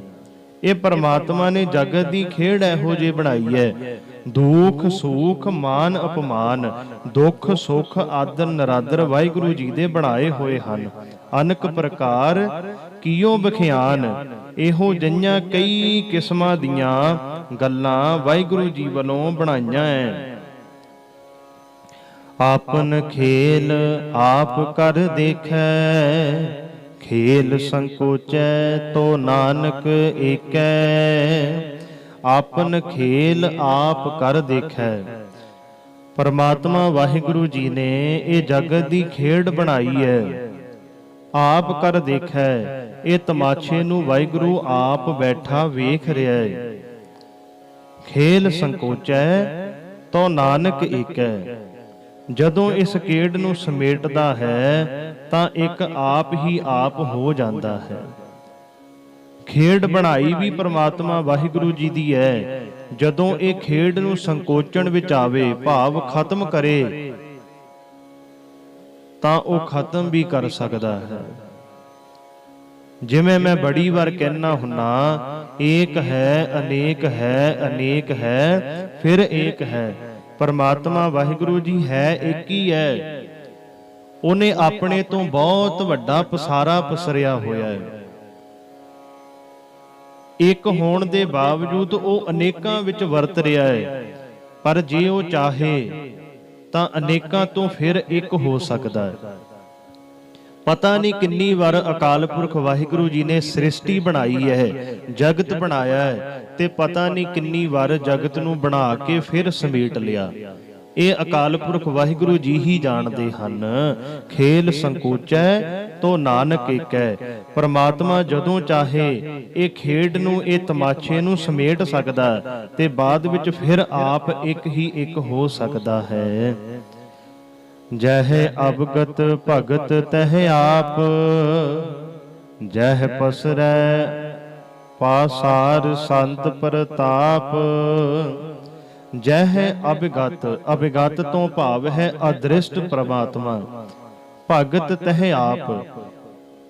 ਇਹ ਪਰਮਾਤਮਾ ਨੇ ਜਗਤ ਦੀ ਖੇਡ ਇਹੋ ਜਿਹੀ ਬਣਾਈ ਹੈ। ਦੁੱਖ ਸੁੱਖ ਮਾਨ ਅਪਮਾਨ, ਦੁੱਖ ਸੁੱਖ ਆਦਰ ਨਿਰਾਦਰ ਵਾਹਿਗੁਰੂ ਜੀ ਦੇ ਬਣਾਏ ਹੋਏ ਹਨ। ਅਨਕ ਪ੍ਰਕਾਰ ਕੀਓ ਬਖਿਆਨ। ਇਹੋ ਜਿਹੀਆਂ ਕਈ ਕਿਸਮਾਂ ਦੀਆਂ ਗੱਲਾਂ ਵਾਹਿਗੁਰੂ ਜੀ ਵੱਲੋਂ ਬਣਾਈਆਂ ਐ। ਆਪਨ ਖੇਲ ਆਪ ਕਰ ਦੇਖੈ, ਖੇਲ ਸੰਕੋਚੈ ਤੋ ਨਾਨਕ ਏਕੈ। ਆਪਨ ਖੇਲ ਆਪ ਕਰ ਦੇਖੈ। ਪਰਮਾਤਮਾ ਵਾਹਿਗੁਰੂ ਜੀ ਨੇ ਇਹ ਜਗਤ ਦੀ ਖੇਡ ਬਣਾਈ ਹੈ। ਆਪ ਕਰ ਦੇਖੈ। ਇਹ ਤਮਾਸ਼ੇ ਨੂੰ ਵਾਹਿਗੁਰੂ ਆਪ ਬੈਠਾ ਵੇਖ ਰਿਹਾ ਹੈ। ਖੇਲ ਸੰਕੋਚੈ ਤੋ ਨਾਨਕ ਏਕੈ। ਜਦੋਂ ਇਸ ਖੇਡ ਨੂੰ ਸਮੇਟਦਾ ਹੈ ਤਾਂ ਇੱਕ ਆਪ ਹੀ ਆਪ ਹੋ ਜਾਂਦਾ ਹੈ। ਖੇਡ ਬਣਾਈ ਵੀ ਪਰਮਾਤਮਾ ਵਾਹਿਗੁਰੂ ਜੀ ਦੀ ਹੈ। ਜਦੋਂ ਇਹ ਖੇਡ ਨੂੰ ਸੰਕੋਚਣ ਵਿੱਚ ਆਵੇ, ਭਾਵ ਖਤਮ ਕਰੇ, ਤਾਂ ਉਹ ਖਤਮ ਵੀ ਕਰ ਸਕਦਾ ਹੈ। ਜਿਵੇਂ ਮੈਂ ਬੜੀ ਵਾਰ ਕਹਿਣਾ ਹੁੰਨਾ, ਏਕ ਹੈ ਅਨੇਕ ਹੈ, ਅਨੇਕ ਹੈ ਫਿਰ ਏਕ ਹੈ। ਪਰਮਾਤਮਾ ਵਾਹਿਗੁਰੂ ਜੀ ਹੈ ਇੱਕ ਹੀ ਹੈ। ਉਹਨੇ ਆਪਣੇ ਤੋਂ ਬਹੁਤ ਵੱਡਾ ਪਸਾਰਾ ਪਸਰਿਆ ਹੋਇਆ ਹੈ। ਇੱਕ ਹੋਣ ਦੇ ਬਾਵਜੂਦ ਉਹ ਅਨੇਕਾਂ ਵਿੱਚ ਵਰਤ ਰਿਹਾ ਹੈ। ਪਰ ਜੇ ਉਹ ਚਾਹੇ ਤਾਂ ਅਨੇਕਾਂ ਤੋਂ ਫਿਰ ਇੱਕ ਹੋ ਸਕਦਾ ਹੈ। ਪਤਾ ਨਹੀਂ ਕਿੰਨੀ ਵਾਰ ਅਕਾਲ ਪੁਰਖ ਵਾਹਿਗੁਰੂ ਜੀ ਨੇ ਸ੍ਰਿਸ਼ਟੀ ਬਣਾਈ ਹੈ, ਜਗਤ ਬਣਾਇਆ ਹੈ, ਤੇ ਪਤਾ ਨਹੀਂ ਕਿੰਨੀ ਵਾਰ ਜਗਤ ਨੂੰ ਬਣਾ ਕੇ ਫਿਰ ਸਮੇਟ ਲਿਆ। ਇਹ ਅਕਾਲ ਪੁਰਖ ਵਾਹਿਗੁਰੂ ਜੀ ਹੀ ਜਾਣਦੇ ਹਨ। ਖੇਲ ਸੰਕੋਚੈ ਤੋ ਨਾਨਕ ਏਕੈ। ਪਰਮਾਤਮਾ ਜਦੋਂ ਚਾਹੇ ਇਹ ਖੇਡ ਨੂੰ, ਇਹ ਤਮਾਸ਼ੇ ਨੂੰ ਸਮੇਟ ਸਕਦਾ ਤੇ ਬਾਅਦ ਵਿੱਚ ਫਿਰ ਆਪ ਇੱਕ ਹੀ ਇੱਕ ਹੋ ਸਕਦਾ ਹੈ। ਜਹ ਅਵਗਤ ਭਗਤ ਤਹ ਆਪ, ਜਹ ਪਸਰੈ ਪਾਸਾਰ ਸੰਤ ਪ੍ਰਤਾਪ। ਜਹ ਅਵਗਤ, ਅਵਗਤ ਤੋਂ ਭਾਵ ਹੈ ਅਦ੍ਰਿਸ਼ਟ ਪ੍ਰਮਾਤਮਾ। ਭਗਤ ਤਹ ਆਪ,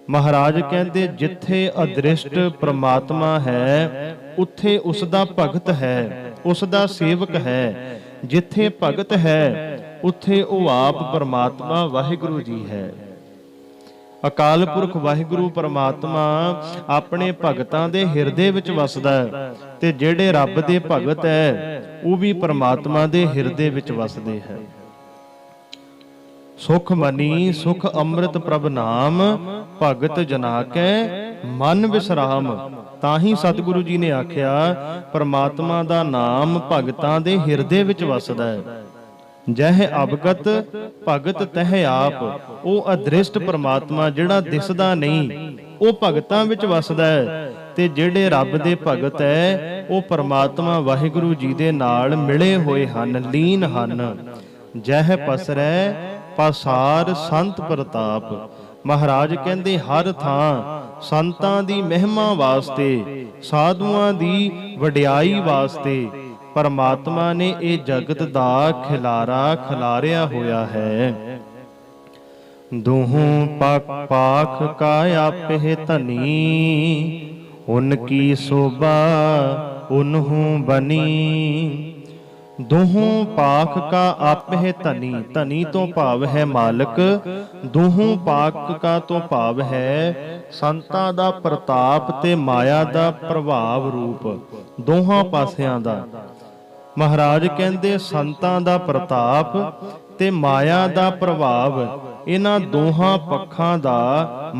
ਮਹਾਰਾਜ ਕਹਿੰਦੇ ਜਿੱਥੇ ਅਦ੍ਰਿਸ਼ਟ ਪ੍ਰਮਾਤਮਾ ਹੈ ਉੱਥੇ ਉਸ ਦਾ ਭਗਤ ਹੈ, ਉਸ ਦਾ ਸੇਵਕ ਹੈ। ਜਿੱਥੇ ਭਗਤ ਹੈ ਉੱਥੇ ਉਹ ਆਪ ਪਰਮਾਤਮਾ ਵਾਹਿਗੁਰੂ ਜੀ ਹੈ। ਅਕਾਲ ਪੁਰਖ ਵਾਹਿਗੁਰੂ ਪਰਮਾਤਮਾ ਆਪਣੇ ਭਗਤਾਂ ਦੇ ਹਿਰਦੇ ਵਿੱਚ ਵਸਦਾ ਹੈ, ਤੇ ਜਿਹੜੇ ਰੱਬ ਦੇ ਭਗਤ ਹੈ ਉਹ ਵੀ ਪਰਮਾਤਮਾ ਦੇ ਹਿਰਦੇ ਵਿੱਚ ਵਸਦੇ ਹੈ। ਸੁਖ ਮਨੀ ਸੁਖ ਅੰਮ੍ਰਿਤ ਪ੍ਰਭ ਨਾਮ, ਭਗਤ ਜਨਾ ਕੈ ਮਨ ਵਿਸਰਾਮ। ਤਾਂ ਹੀ ਸਤਿਗੁਰੂ ਜੀ ਨੇ ਆਖਿਆ ਪਰਮਾਤਮਾ ਦਾ ਨਾਮ ਭਗਤਾਂ ਦੇ ਹਿਰਦੇ ਵਿੱਚ ਵਸਦਾ ਹੈ। ਜਹ ਅਵਗਤ ਭਗਤ ਤਹ ਆਪ, ਉਹ ਅਦ੍ਰਿਸ਼ਟ ਪਰਮਾਤਮਾ ਜਿਹੜਾ ਦਿਸਦਾ ਨਹੀਂ ਉਹ ਭਗਤਾਂ ਵਿੱਚ ਵਸਦਾ ਹੈ। ਤੇ ਜਿਹੜੇ ਰੱਬ ਦੇ ਭਗਤ ਹੈ ਉਹ ਪਰਮਾਤਮਾ ਵਾਹਿਗੁਰੂ ਜੀ ਦੇ ਨਾਲ ਮਿਲੇ ਹੋਏ ਹਨ, ਲੀਨ ਹਨ। ਜਹ ਪਸਰੈ ਪਾਸਾਰ ਸੰਤ ਪ੍ਰਤਾਪ। ਮਹਾਰਾਜ ਕਹਿੰਦੇ ਹਰ ਥਾਂ ਸੰਤਾਂ ਦੀ ਮਹਿਮਾ ਵਾਸਤੇ, ਸਾਧੂਆਂ ਦੀ ਵਡਿਆਈ ਵਾਸਤੇ परमात्मा ने ये जगत दा खिलारा खिलारिया होया है। दूहों पाख का आपे धनी, उनकी शोभा उन्हों बनी। दूहों पाख का आपे धनी, धनी तो भाव है मालक, दूहों पाक का तो भाव है संतां दा प्रताप ते माया दा प्रभाव रूप, दोहां पासियां दा। महाराज कहंदे संतां दा प्रताप ते माया दा प्रभाव, इन्हां दोहां पक्षां दा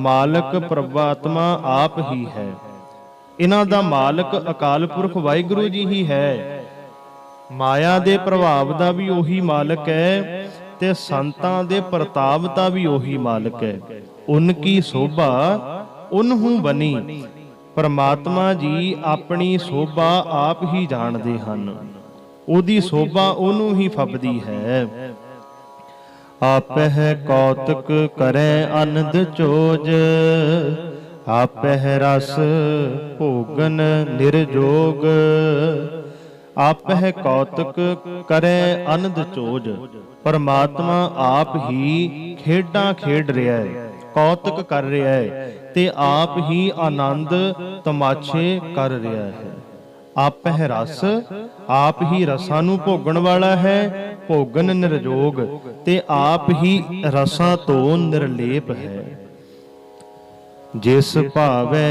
मालक परमात्मा आप ही है। इन्हां दा मालक अकाल पुरख वाहिगुरू जी ही है। माया दे प्रभाव दा भी ओही मालक है ते संतां दे प्रताप दा भी ओही मालक है। उनकी शोभा उन्हूं बनी। परमात्मा जी अपनी शोभा आप ही जानते हन, ओदी शोभा ओनू ही फबदी है। आपह कौतक करे आनंद चोज, आपह रस भोगन निर्जोग। आपह कौतक करे आनंद चोज, परमात्मा आप ही खेडां खेड रहा है, कौतक कर रहा है ते आप ही आनंद तमाशे कर रहा है। आपह रस, आप ही रसां नूं भोगण वाला है, भोगन निर्जोग ते आप ही रसां तो निर्लेप है। जिस भावै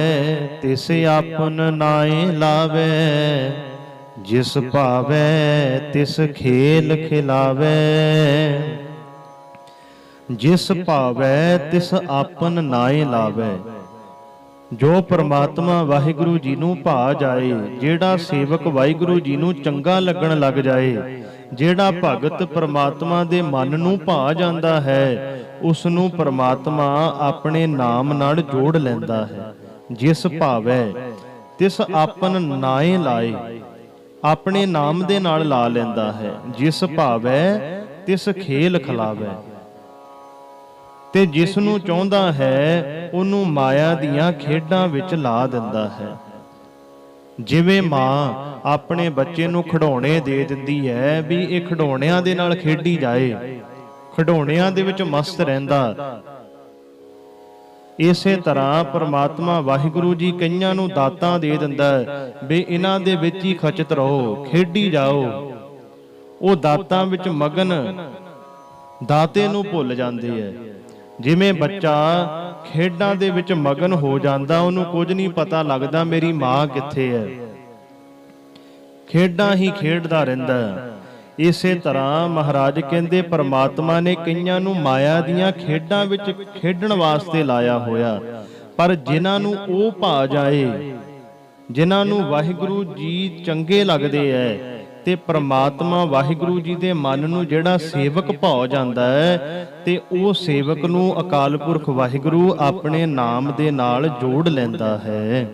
तिस आपन नाए लावै, जिस भावै तिस खेल खिलावै। जिस भावै तिस आपन नाए लावै। जो परमात्मा वाहिगुरू जी नूं भा जाए, जेड़ा सेवक वाहिगुरू जी नूं चंगा लगन लग जाए, जेड़ा भगत परमात्मा दे मन नूं भा जांदा है, उस नूं परमात्मा अपने नाम नाल जोड़ लैंदा है। जिस भावै तिस आपन नाए लाए, अपने नाम दे नाल ला लैंदा है। जिस भावै तिस खेल खिलावै, ते जिस नूं चाहुंदा है उहनूं माया दीआं खेडां विच ला दिंदा है। जिवें मां अपने बच्चे नूं खिडौणे दे दिंदी है भी इह खिडौणिਆਂ दे नाल खेडी जाए, खिडौणिਆਂ दे विच मस्त रहिंदा। इसे तरह परमात्मा वाहिगुरू जी कईयां नूं दातां दे दिंदा है भी इन्हां दे विच ही खचित रहो, खेडी जाओ। ਉਹ ਦਾਤਾਂ ਵਿੱਚ ਮगन ਦਾਤੇ ਨੂੰ ਭੁੱਲ ਜਾਂਦੇ ਐ। ਜਿਵੇਂ ਬੱਚਾ ਖੇਡਾਂ ਦੇ ਵਿੱਚ ਮगन ਹੋ ਜਾਂਦਾ, ਉਹਨੂੰ ਕੁਝ ਨਹੀਂ ਪਤਾ ਲੱਗਦਾ ਮੇਰੀ ਮਾਂ ਕਿੱਥੇ ਹੈ, ਖੇਡਾਂ ਹੀ ਖੇਡਦਾ ਰਹਿੰਦਾ। ਇਸੇ ਤਰ੍ਹਾਂ ਮਹਾਰਾਜ ਕਹਿੰਦੇ ਪਰਮਾਤਮਾ ਨੇ ਕਈਆਂ ਨੂੰ ਮਾਇਆ ਦੀਆਂ ਖੇਡਾਂ ਵਿੱਚ ਖੇਡਣ ਵਾਸਤੇ ਲਾਇਆ ਹੋਇਆ, ਪਰ ਜਿਨ੍ਹਾਂ ਨੂੰ ਉਹ ਭਾ ਜਾਏ, ਜਿਨ੍ਹਾਂ ਨੂੰ ਵਾਹਿਗੁਰੂ ਜੀ ਚੰਗੇ ਲੱਗਦੇ ਐ, ਤੇ ਪ੍ਰਮਾਤਮਾ ਵਾਹਿਗੁਰੂ ਜੀ ਦੇ ਮਨ ਨੂੰ ਜਿਹੜਾ ਸੇਵਕ ਭਾਉ ਜਾਂਦਾ ਹੈ, ਤੇ ਉਹ ਸੇਵਕ ਨੂੰ ਅਕਾਲ ਪੁਰਖ ਵਾਹਿਗੁਰੂ ਆਪਣੇ ਨਾਮ ਦੇ ਨਾਲ ਜੋੜ ਲੈਂਦਾ ਹੈ।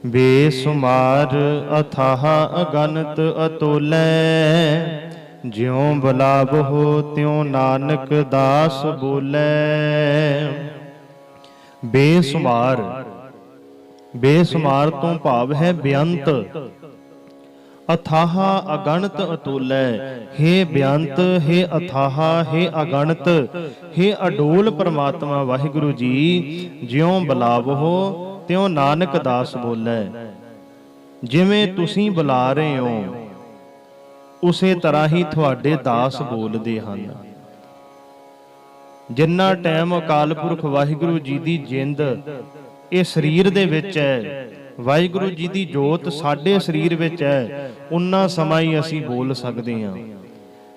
ਬੇਸੁਮਾਰ ਅਥਾਹ ਅਗਨਤ ਅਤੁਲੈ, ਜਿਉ ਬੁਲਾਵਹੁ ਤਿਉ ਨਾਨਕ ਦਾਸ ਬੋਲੇ। ਬੇਸੁਮਾਰ, ਬੇਸੁਮਾਰ ਤੋਂ ਭਾਵ ਹੈ ਬੇਅੰਤ। ਅਥਾਹ ਅਗਣਤ ਅਤੁਲੈ, ਹੇ ਬੇਅੰਤ, ਹੇ ਅਥਾਹ, ਹੇ ਅਗਣਤ, ਹੇ ਅਡੋਲ ਪ੍ਰਮਾਤਮਾ ਵਾਹਿਗੁਰੂ ਜੀ, ਜਿਉ ਬੁਲਾਵਹੁ ਤਿਉ ਨਾਨਕ ਦਾਸ ਬੋਲੇ। ਜਿਵੇਂ ਤੁਸੀਂ ਬੁਲਾ ਰਹੇ ਹੋ ਉਸੇ ਤਰ੍ਹਾਂ ਹੀ ਤੁਹਾਡੇ ਦਾਸ ਬੋਲਦੇ ਹਨ। ਜਿੰਨਾ ਟਾਈਮ ਅਕਾਲ ਪੁਰਖ ਵਾਹਿਗੁਰੂ ਜੀ ਦੀ ਜਿੰਦ ਇਹ ਸਰੀਰ ਦੇ ਵਿੱਚ ਹੈ, ਵਾਹਿਗੁਰੂ ਜੀ ਦੀ ਜੋਤ ਸਾਡੇ ਸਰੀਰ ਵਿੱਚ ਹੈ, ਉਨਾ ਸਮਾਂ ਹੀ ਅਸੀਂ ਬੋਲ ਸਕਦੇ ਹਾਂ।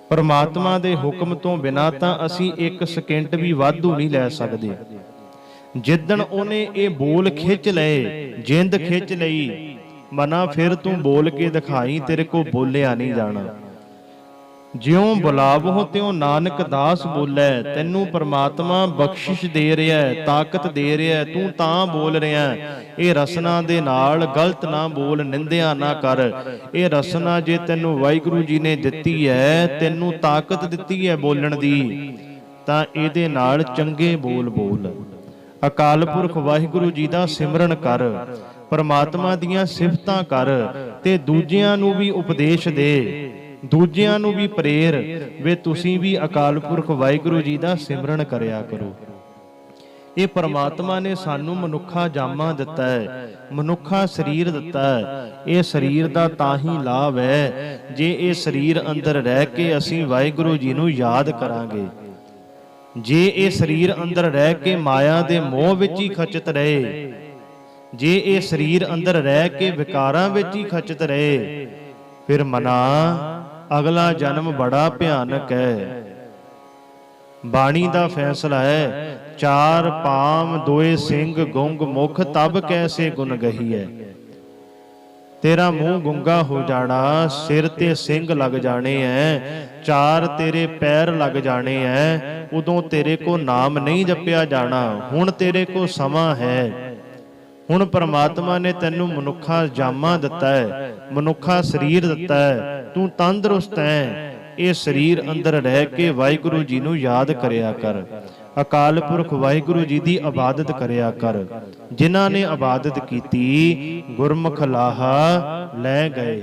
ਪਰਮਾਤਮਾ ਦੇ ਹੁਕਮ ਤੋਂ ਬਿਨਾਂ ਤਾਂ ਅਸੀਂ ਇੱਕ ਸਕਿੰਟ ਵੀ ਵਾਧੂ ਨਹੀਂ ਲੈ ਸਕਦੇ। ਜਿੱਦਣ ਉਹਨੇ ਇਹ ਬੋਲ ਖਿੱਚ ਲਏ, ਜਿੰਦ ਖਿੱਚ ਲਈ, ਮਨਾ ਫਿਰ ਤੂੰ ਬੋਲ ਕੇ ਦਿਖਾਈ, ਤੇਰੇ ਕੋ ਬੋਲਿਆ ਨਹੀਂ ਜਾਣਾ। ਜਿਉਂ ਬੁਲਾਵਹੁ ਤਿਉ ਨਾਨਕ ਦਾਸ ਬੋਲੇ। ਤੈਨੂੰ ਪਰਮਾਤਮਾ ਬਖਸ਼ਿਸ਼ ਦੇ ਰਿਹਾ, ਤਾਕਤ ਦੇ ਰਿਹਾ, ਤੂੰ ਤਾਂ ਬੋਲ ਰਿਹਾ। ਇਹ ਰਸਨਾ ਦੇ ਨਾਲ ਗਲਤ ਨਾ ਬੋਲ, ਨਿੰਦਿਆ ਨਾ ਕਰ। ਇਹ ਰਸਨਾ ਜੇ ਤੈਨੂੰ ਵਾਹਿਗੁਰੂ ਜੀ ਨੇ ਦਿੱਤੀ ਹੈ, ਤੈਨੂੰ ਤਾਕਤ ਦਿੱਤੀ ਹੈ ਬੋਲਣ ਦੀ, ਤਾਂ ਇਹਦੇ ਨਾਲ ਚੰਗੇ ਬੋਲ ਬੋਲ। ਅਕਾਲ ਪੁਰਖ ਵਾਹਿਗੁਰੂ ਜੀ ਦਾ ਸਿਮਰਨ ਕਰ, परमात्मा दीयां सिफतां कर ते दूजियां नूं भी उपदेश दे, दूजियां नूं भी प्रेर वे तुसीं भी अकाल पुरख वाहिगुरू जी दा सिमरन करिया करो। ਇਹ ਪਰਮਾਤਮਾ ਨੇ ਸਾਨੂੰ ਮਨੁੱਖਾ ਜਾਮਾ ਦਿੱਤਾ ਹੈ, ਮਨੁੱਖਾ ਸਰੀਰ ਦਿੱਤਾ ਹੈ। ਇਹ ਸਰੀਰ ਦਾ ਤਾਂ ਹੀ ਲਾਭ ਹੈ ਜੇ ਇਹ ਸਰੀਰ ਅੰਦਰ ਰਹਿ ਕੇ ਅਸੀਂ ਵਾਹਿਗੁਰੂ ਜੀ ਨੂੰ ਯਾਦ ਕਰਾਂਗੇ। ਜੇ ਇਹ ਸਰੀਰ ਅੰਦਰ ਰਹਿ ਕੇ ਮਾਇਆ ਦੇ ਮੋਹ ਵਿੱਚ ਹੀ ਖਚਿਤ ਰਹੇ, ਜੇ ਇਹ ਸਰੀਰ ਅੰਦਰ ਰਹਿ ਕੇ ਵਿਕਾਰਾਂ ਵਿੱਚ ਹੀ ਖਚਿਤ ਰਹੇ, ਫਿਰ ਮਨਾ ਅਗਲਾ ਜਨਮ ਬੜਾ ਭਿਆਨਕ ਹੈ। ਬਾਣੀ ਦਾ ਫੈਸਲਾ ਹੈ, ਚਾਰ ਪਾਮ ਦੋਏ ਸਿੰਘ ਗੁੰਗ ਮੁਖ ਤਬ ਕੈਸੇ ਗੁਣ ਗਹੀ ਹੈ। ਤੇਰਾ ਮੂੰਹ ਗੁੰਗਾ ਹੋ ਜਾਣਾ, ਸਿਰ ਤੇ ਸਿੰਘ ਲੱਗ ਜਾਣੇ ਐ, ਚਾਰ ਤੇਰੇ ਪੈਰ ਲੱਗ ਜਾਣੇ ਐ, ਉਦੋਂ ਤੇਰੇ ਕੋ ਨਾਮ ਨਹੀਂ ਜਪਿਆ ਜਾਣਾ। ਹੁਣ ਤੇਰੇ ਕੋ ਸਮਾਂ ਹੈ। ਹੁਣ ਪਰਮਾਤਮਾ ਨੇ ਤੈਨੂੰ ਮਨੁੱਖਾ ਜਾਮਾ ਦਿੱਤਾ ਹੈ, ਮਨੁੱਖਾ ਸਰੀਰ ਦਿੱਤਾ ਹੈ, ਤੂੰ ਤੰਦਰੁਸਤ ਹੈ। ਇਹ ਸਰੀਰ ਅੰਦਰ ਰਹਿ ਕੇ ਵਾਹਿਗੁਰੂ ਜੀ ਨੂੰ ਯਾਦ ਕਰਿਆ ਕਰ, ਅਕਾਲ ਪੁਰਖ ਵਾਹਿਗੁਰੂ ਜੀ ਦੀ ਇਬਾਦਤ ਕਰਿਆ ਕਰ। ਜਿਨ੍ਹਾਂ ਨੇ ਇਬਾਦਤ ਕੀਤੀ ਗੁਰਮੁਖ ਲਾਹਾ ਲੈ ਗਏ,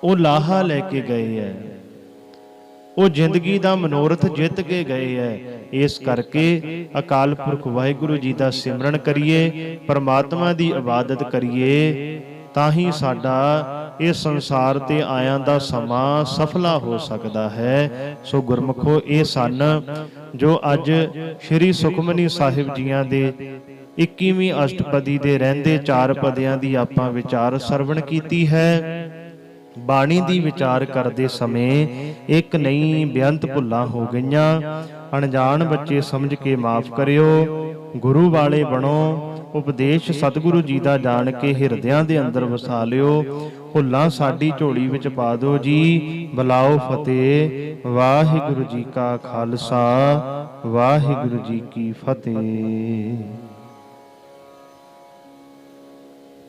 ਉਹ ਲਾਹਾ ਲੈ ਕੇ ਗਏ ਹੈ, ਉਹ ਜ਼ਿੰਦਗੀ ਦਾ ਮਨੋਰਥ ਜਿੱਤ ਕੇ ਗਏ ਹੈ। ਇਸ ਕਰਕੇ ਅਕਾਲ ਪੁਰਖ ਵਾਹਿਗੁਰੂ ਜੀ ਦਾ ਸਿਮਰਨ ਕਰੀਏ, ਪਰਮਾਤਮਾ ਦੀ ਇਬਾਦਤ ਕਰੀਏ, ਤਾਂ ਹੀ ਸਾਡਾ ਇਹ ਸੰਸਾਰ ਤੇ ਆਇਆਂ ਦਾ ਸਮਾਂ ਸਫਲਾ ਹੋ ਸਕਦਾ ਹੈ। ਸੋ ਗੁਰਮੁਖੋ, ਇਹ ਸਨ ਜੋ ਅੱਜ ਸ੍ਰੀ ਸੁਖਮਨੀ ਸਾਹਿਬ ਜੀਆਂ ਦੇ 21ਵੀਂ ਅਸ਼ਟਪਦੀ ਦੇ ਰਹਿੰਦੇ 4 ਪਦਿਆਂ ਦੀ ਆਪਾਂ ਵਿਚਾਰ ਸਰਵਣ ਕੀਤੀ ਹੈ। ਬਾਣੀ ਦੀ ਵਿਚਾਰ ਕਰਦੇ ਸਮੇਂ ਇੱਕ ਨਹੀਂ ਬੇਅੰਤ ਭੁੱਲਾਂ ਹੋ ਗਈਆਂ। ਅਣਜਾਣ ਬੱਚੇ ਸਮਝ ਕੇ ਮਾਫ ਕਰਿਓ। ਗੁਰੂ ਵਾਲੇ ਬਣੋ, ਉਪਦੇਸ਼ ਸਤਿਗੁਰੂ ਜੀ ਦਾ ਜਾਣ ਕੇ ਹਿਰਦਿਆਂ ਦੇ ਅੰਦਰ ਵਸਾ ਲਿਓ। ਭੁੱਲਾਂ ਸਾਡੀ ਝੋਲੀ ਵਿੱਚ ਪਾ ਦਿਓ ਜੀ। ਬੁਲਾਓ ਫਤਿਹ। ਵਾਹਿਗੁਰੂ ਜੀ ਕਾ ਖਾਲਸਾ, ਵਾਹਿਗੁਰੂ ਜੀ ਕੀ ਫਤਿਹ।